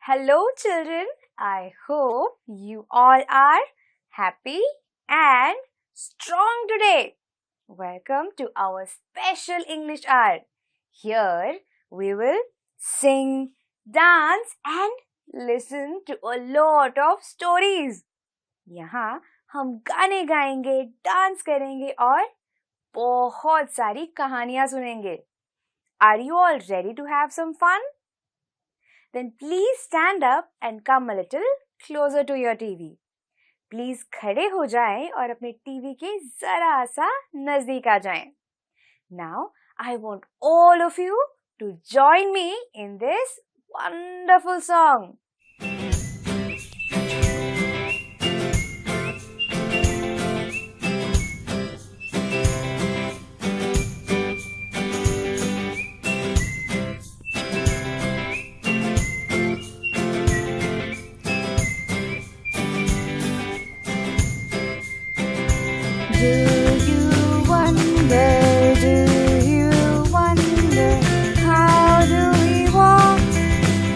Hello, children. I hope you all are happy and strong today. Welcome to our special English hour. Here we will sing, dance, and listen to a lot of stories. यहाँ हम गाने गाएंगे, dance करेंगे और बहुत सारी कहानियां सुनेंगे. Are you all ready to have some fun? Then please stand up and come a little closer to your TV. Please खड़े हो जाएं और अपने टीवी के जरा सा नजदीक आ जाएं. Now I want all of you to join me in this wonderful song. Do you wonder, how do we walk?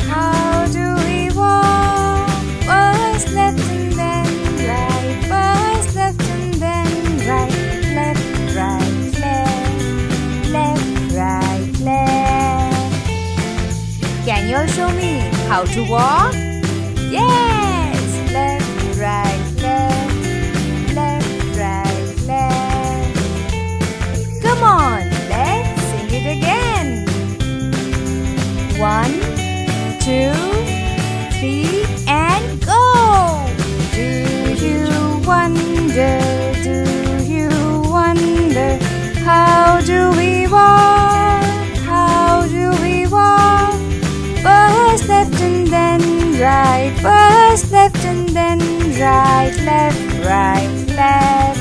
How do we walk? First left and then right, first left and then right, left, right, left, left, right, left. Can you all show me how to walk? Yes, left, right, left, left, right, left. Come on, let's sing it again. 1, 2, 3, and go! Do you wonder, how do we walk? How do we walk? First left and then right, first left and then right, left, right, left,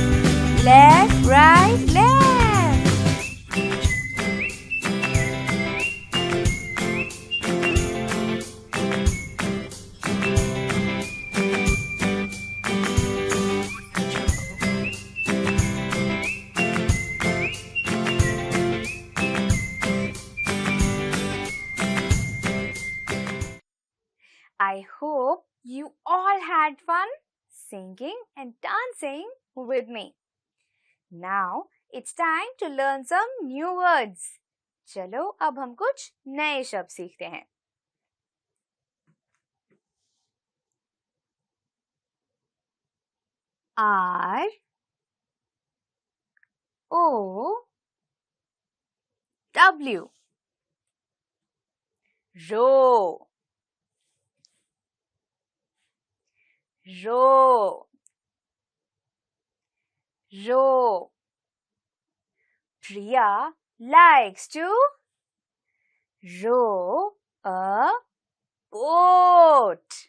left, right, left. I hope you all had fun singing and dancing with me. Now it's time to learn some new words. चलो अब हम कुछ नए शब्द सीखते हैं. R O W row, row, row. Priya likes to row a boat.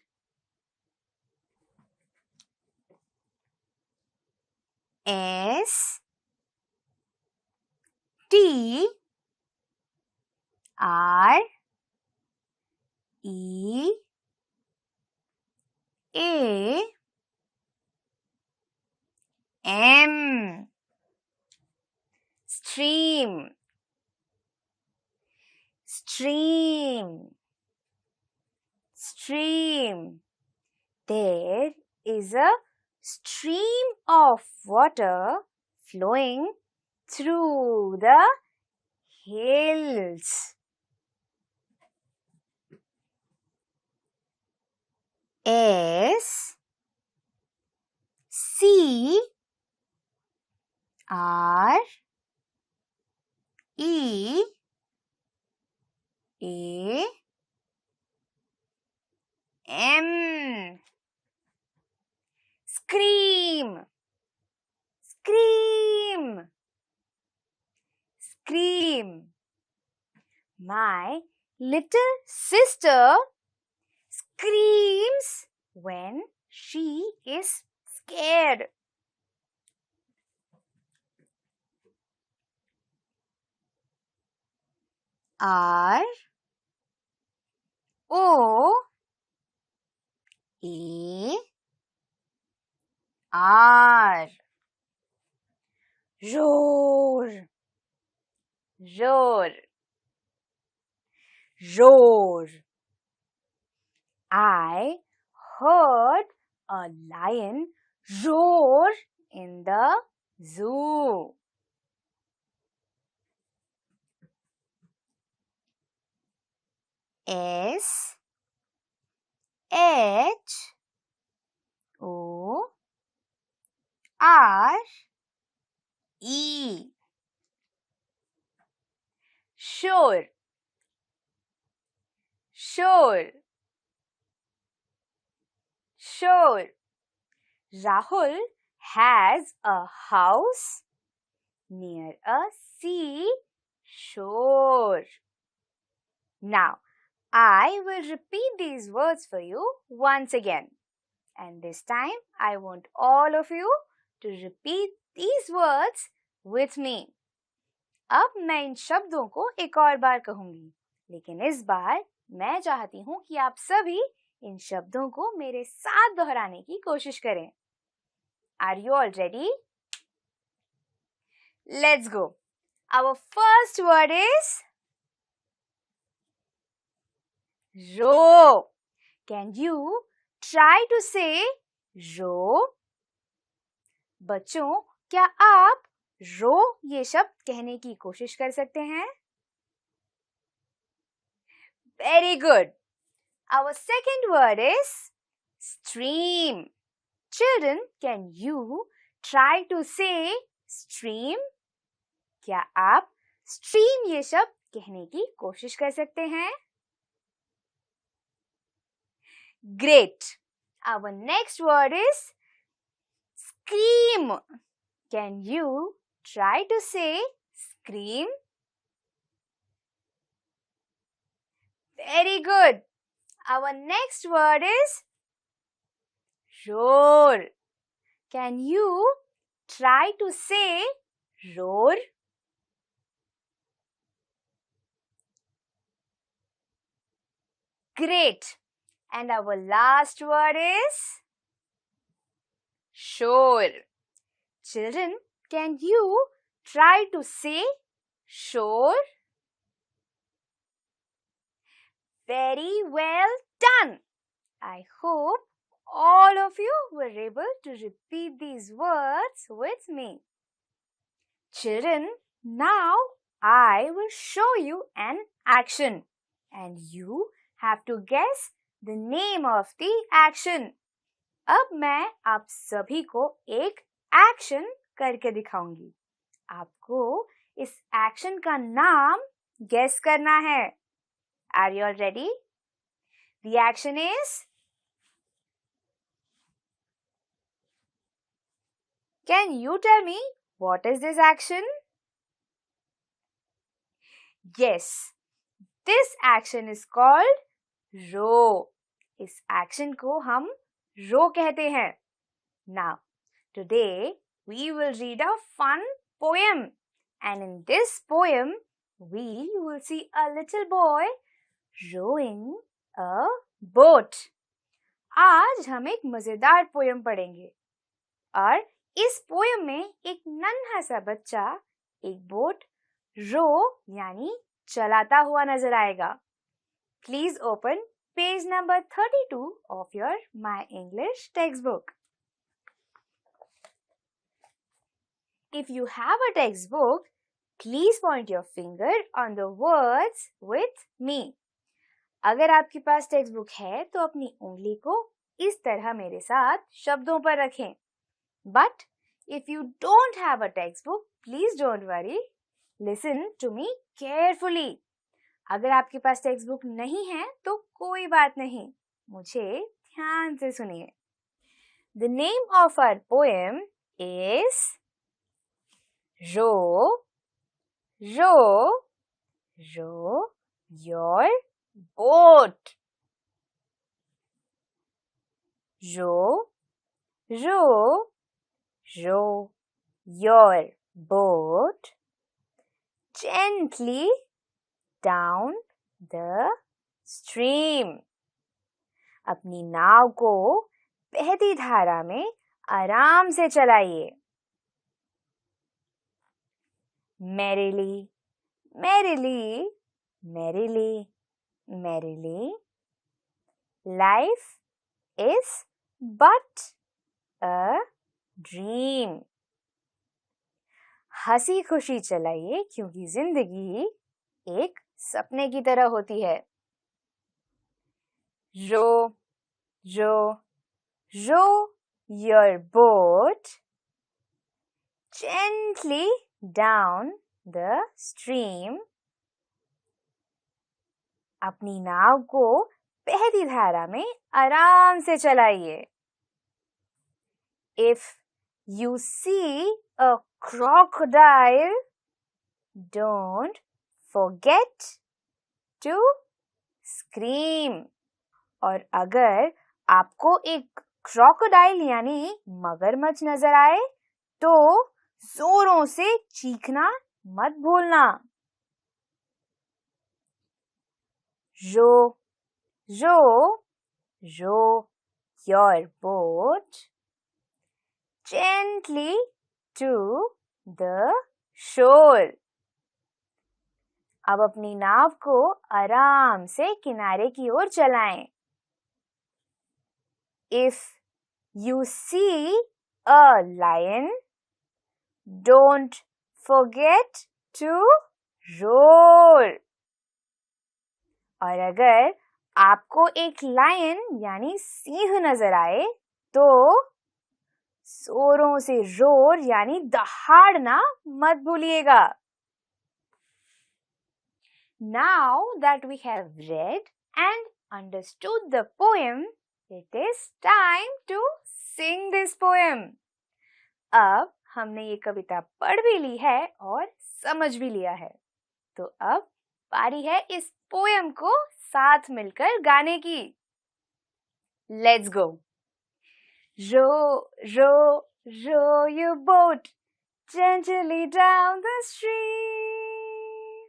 S T R E A M. Stream, stream, stream. There is a stream of water flowing through the hills. S C R E A M. Scream, scream, scream. My little sister screams when She is scared. R O A R. Roar. Roar. Roar. I heard a lion roar in the zoo. S H O R E. Sure. Sure. Sure. Rahul has a house near a sea shore. Now, I will repeat these words for you once again. And this time, I want all of you to repeat these words with me. अब मैं इन शब्दों को एक और बार कहूंगी, लेकिन इस बार मैं चाहती हूँ कि आप सभी इन शब्दों को मेरे साथ दोहराने की कोशिश करें. Are you all ready? Let's go. Our first word is row. Can you try to say row? बच्चों, क्या आप रो ये शब्द कहने की कोशिश कर सकते हैं? Very good. Our second word is stream. Children, can you try to say stream? क्या आप stream ये शब्द कहने की कोशिश कर सकते हैं? Great. Our next word is scream. Can you try to say scream? Very good. Our next word is roar. Can you try to say roar? Great. And our last word is shore. Children, can you try to say shore? Very well done. I hope all of you were able to repeat these words with me. Children, now I will show you an action and you have to guess the name of the action. अब मैं आप सभी को एक action करके दिखाऊंगी. आपको इस एक्शन का नाम गेस करना है. Are you all ready? The action is, can you tell me what is this action? Yes, this action is called row. इस action को हम row कहते हैं. Now, today we will read a fun poem, and in this poem we will see a little boy rowing a boat. आज हम एक मजेदार poem पढ़ेंगे और इस पोयम में एक नन्हा सा बच्चा एक बोट रो यानी चलाता हुआ नजर आएगा. Please open page number 32 of your My English textbook. If you have a textbook, please point your finger on the words with me. अगर आपके पास टेक्स्ट बुक है तो अपनी उंगली को इस तरह मेरे साथ शब्दों पर रखें. But if you don't have a textbook, please don't worry. Listen to me carefully. अगर आपके पास टेक्स्ट बुक नहीं है तो कोई बात नहीं, मुझे ध्यान से सुनिए. The name of our poem is Row, row, row your boat. row, row, row your boat gently down the stream. अपनी नाव को बहती धारा में आराम से चलाइए. Merrily, merrily, merrily, merrily. Life is but a dream. हंसी खुशी चलाइए क्योंकि जिंदगी एक सपने की तरह होती है. Row, row, row your boat gently down the stream. अपनी नाव को बहती धारा में आराम से चलाइए. If you see a crocodile, don't forget to scream. और अगर आपको एक crocodile यानी मगरमच्छ नजर आए तो जोरों से चीखना मत भूलना. Row, row, row your boat gently to the shore. अब अपनी नाव को आराम से किनारे की ओर चलाएं. If you see a lion, don't forget to roar. और अगर आपको एक लायन यानी सिंह नजर आए तो जोरों से रोर यानी दहाड़ना मत भूलिएगा. Now that we have read and understood the poem, it is time to sing this poem. अब हमने ये कविता पढ़ भी ली है और समझ भी लिया है, तो अब बारी है इस पोएम को साथ मिलकर गाने की. Let's go. Row, row, row your boat gently down the stream.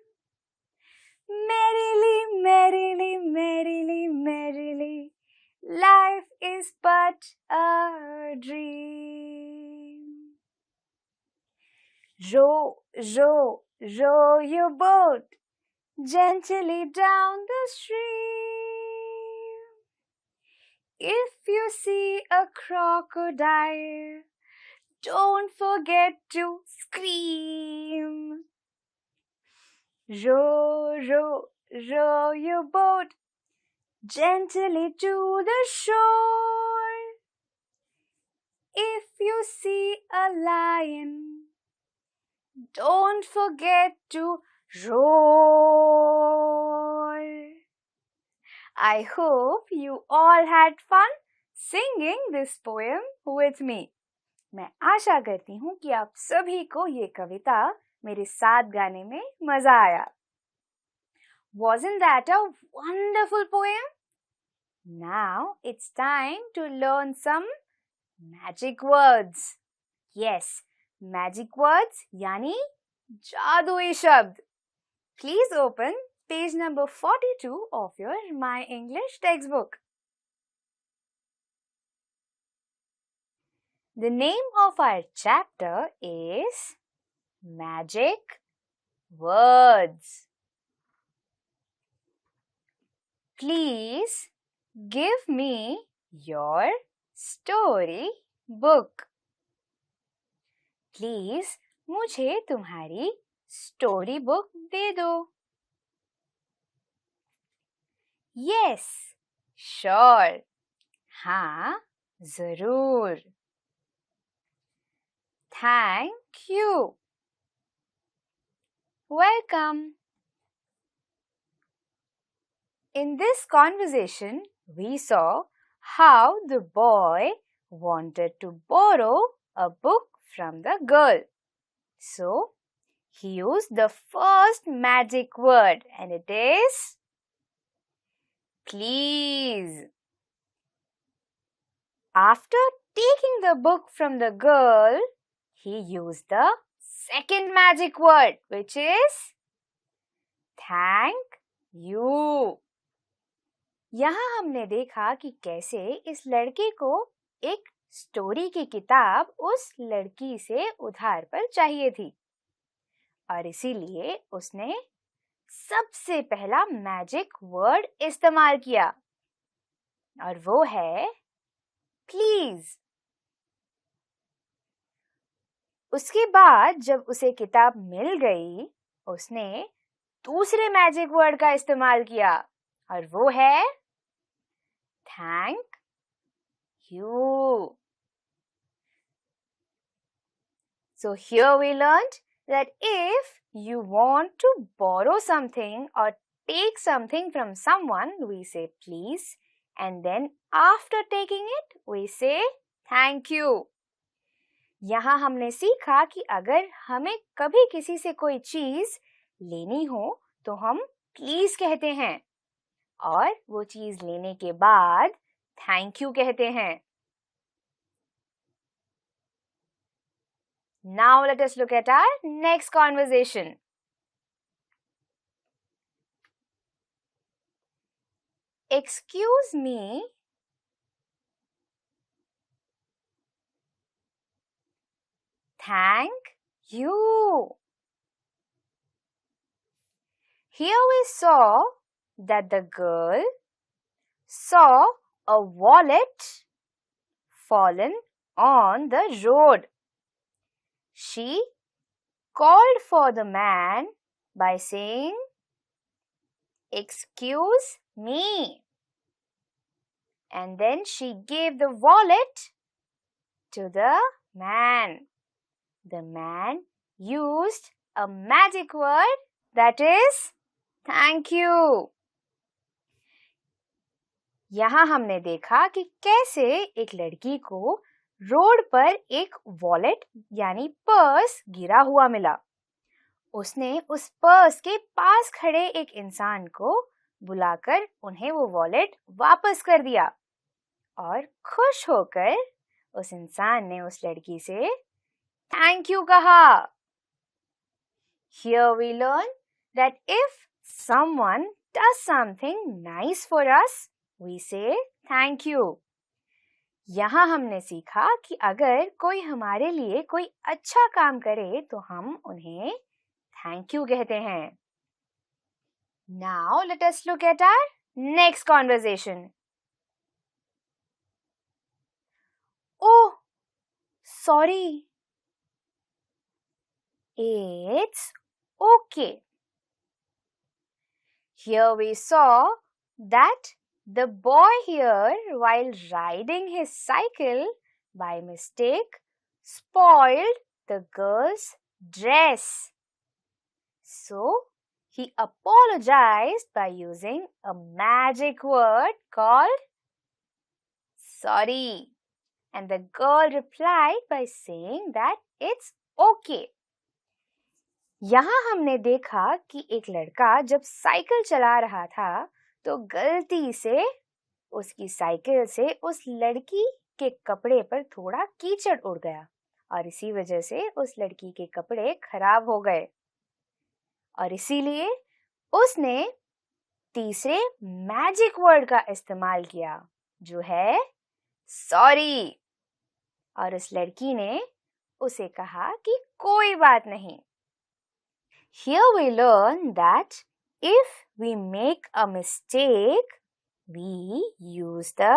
Merrily, merrily, merrily, merrily, life is but a dream. Row, row, row your boat gently down the stream. If you see a crocodile, don't forget to scream. Row, row, row your boat gently to the shore. If you see a lion, don't forget to roar. I hope you all had fun singing this poem with me. मैं आशा करती हूँ कि आप सभी को ये कविता मेरे साथ गाने में मजा आया. Wasn't that a wonderful poem? Now it's time to learn some magic words. Yes, magic words यानी जादुई शब्द. Please open page number 42 of your My English textbook. The name of our chapter is Magic Words. Please give me your story book. Please मुझे तुम्हारी story book दे दो. Yes, sure. हाँ, जरूर. Thank you. Welcome. In this conversation, we saw how the boy wanted to borrow a book from the girl. So, he used the first magic word and it is please. After taking the book from the girl, he used the second magic word, which is thank you. यहाँ हमने देखा कि कैसे इस लड़के को एक story की किताब उस लड़की से उधार पर चाहिए थी और इसीलिए उसने सबसे पहला मैजिक वर्ड इस्तेमाल किया और वो है प्लीज। उसके बाद जब उसे किताब मिल गई, उसने दूसरे मैजिक वर्ड का इस्तेमाल किया और वो है thank you. So here we learned that if you want to borrow something or take something from someone, we say please, and then after taking it, we say thank you. यहाँ हमने सीखा कि अगर हमें कभी किसी से कोई चीज लेनी हो तो हम प्लीज कहते हैं और वो चीज लेने के बाद थैंक यू कहते हैं। Now let us look at our next conversation. Excuse me. Thank you. Here we saw that the girl saw a wallet fallen on the road. She called for the man by saying, "Excuse me." And then she gave the wallet to the man. The man used a magic word that is thank you. यहाँ हमने देखा कि कैसे एक लड़की को road पर एक वॉलेट यानी पर्स गिरा हुआ मिला। उसने उस पर्स के पास खड़े एक इंसान को बुलाकर उन्हें वो वॉलेट वापस कर दिया और खुश होकर उस इंसान ने उस लड़की से थैंक यू कहा। Here we learn that if someone does something nice for us, we say thank you. यहाँ हमने सीखा कि अगर कोई हमारे लिए कोई अच्छा काम करे तो हम उन्हें थैंक यू कहते हैं। Now let us look at our next conversation. Oh, sorry. It's okay. Here we saw that the boy here, while riding his cycle, by mistake, spoiled the girl's dress. So, he apologized by using a magic word called sorry. And the girl replied by saying that it's okay. यहाँ हमने देखा कि एक लड़का जब cycle चला रहा था तो गलती से उसकी साइकिल से उस लड़की के कपड़े पर थोड़ा कीचड़ उड़ गया और इसी वजह से उस लड़की के कपड़े खराब हो गए और इसीलिए उसने तीसरे मैजिक वर्ड का इस्तेमाल किया जो है सॉरी और उस लड़की ने उसे कहा कि कोई बात नहीं। Here we learn that if we make a mistake, we use the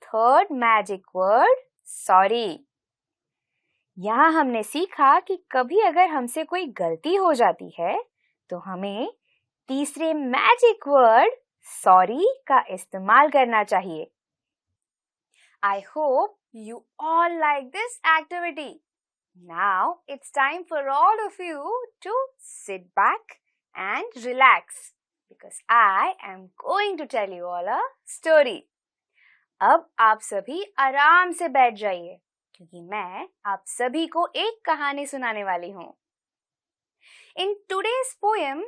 third magic word sorry. यहाँ हमने सीखा कि कभी अगर हमसे कोई गलती हो जाती है तो हमें तीसरे मैजिक वर्ड सॉरी का इस्तेमाल करना चाहिए। I hope you all like this activity. Now it's time for all of you to sit back and relax because I am going to tell you all a story. अब आप सभी आराम से बैठ जाइए क्योंकि मैं आप सभी को एक कहानी सुनाने वाली हूँ। In today's poem,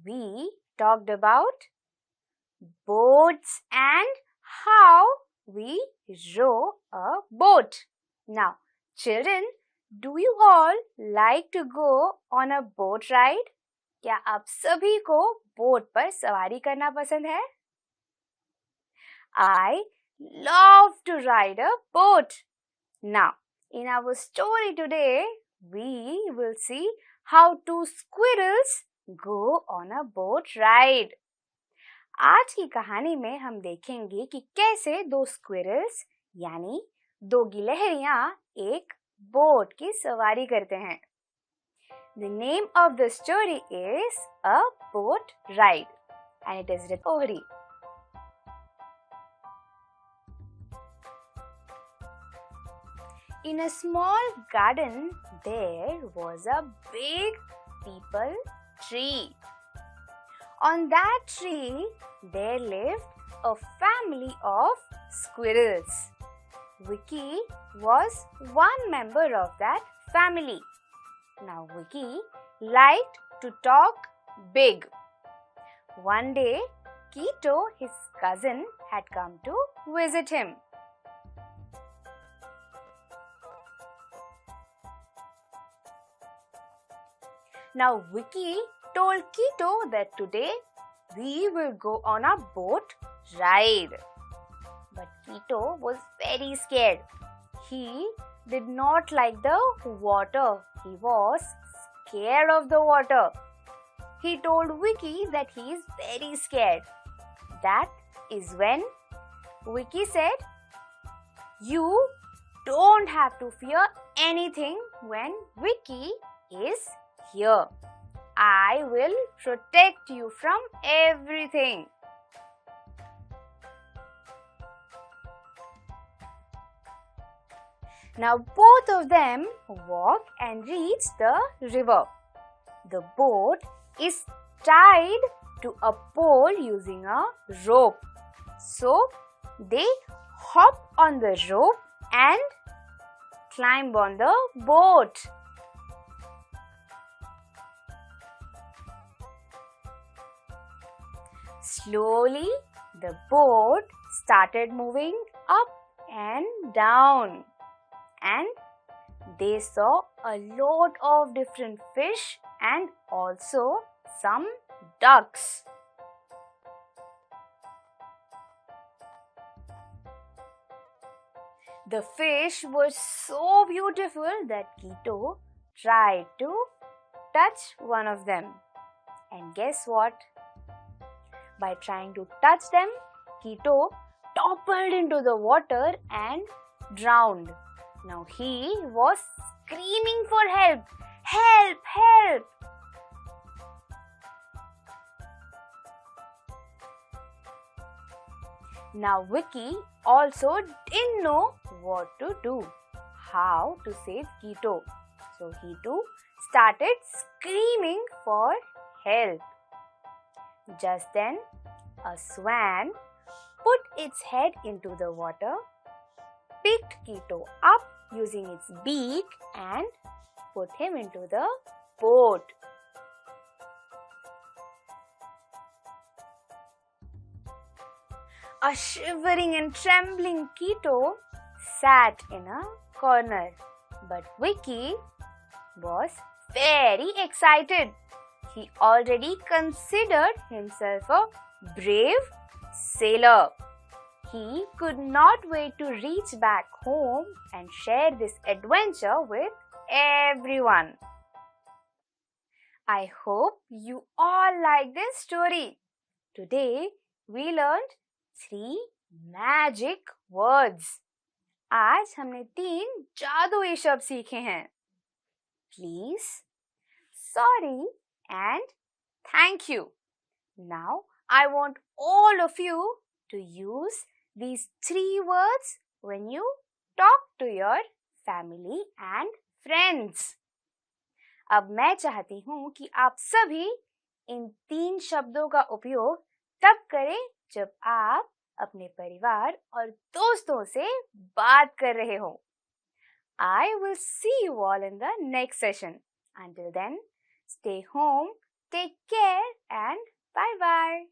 we talked about boats and how we row a boat. Now, children, do you all like to go on a boat ride? क्या आप सभी को बोट पर सवारी करना पसंद है? I love to ride a boat. Now, in our story today, we will see how two squirrels go on a boat ride. आज की कहानी में हम देखेंगे कि कैसे दो स्क्विरल्स यानी दो गिलहरियां एक बोट की सवारी करते हैं. The name of the story is A Boat Ride and it is written Ohri. In a small garden, there was a big peepal tree. On that tree, there lived a family of squirrels. Vicky was one member of that family. Now, Vicky liked to talk big. One day, Kito, his cousin, had come to visit him. Now, Vicky told Kito that today we will go on a boat ride. But Kito was very scared. He did not like the water. He was scared of the water. He told Vicky that he is very scared. That is when Vicky said, "You don't have to fear anything when Vicky is here. I will protect you from everything." Now both of them walk and reach the river. The boat is tied to a pole using a rope. So they hop on the rope and climb on the boat. Slowly, the boat started moving up and down. And they saw a lot of different fish and also some ducks. The fish were so beautiful that Kito tried to touch one of them. And guess what? By trying to touch them, Kito toppled into the water and drowned. Now he was screaming for help. Help! Help! Now Vicky also didn't know what to do, how to save Kito. So he too started screaming for help. Just then, a swan put its head into the water, picked Kito up using its beak and put him into the boat. A shivering and trembling Kito sat in a corner, but Vicky was very excited. He already considered himself a brave sailor. He could not wait to reach back home and share this adventure with everyone. I hope you all like this story. Today we learned 3 magic words. आज हमने 3 जादुई शब्द सीखे हैं. Please, sorry and thank you. Now I want all of you to use these 3 words when you talk to your family and friends. अब मैं चाहती हूँ कि आप सभी इन 3 शब्दों का उपयोग तब करें जब आप अपने परिवार और दोस्तों से बात कर रहे हो. I will see you all in the next session. Until then, stay home, take care and bye-bye.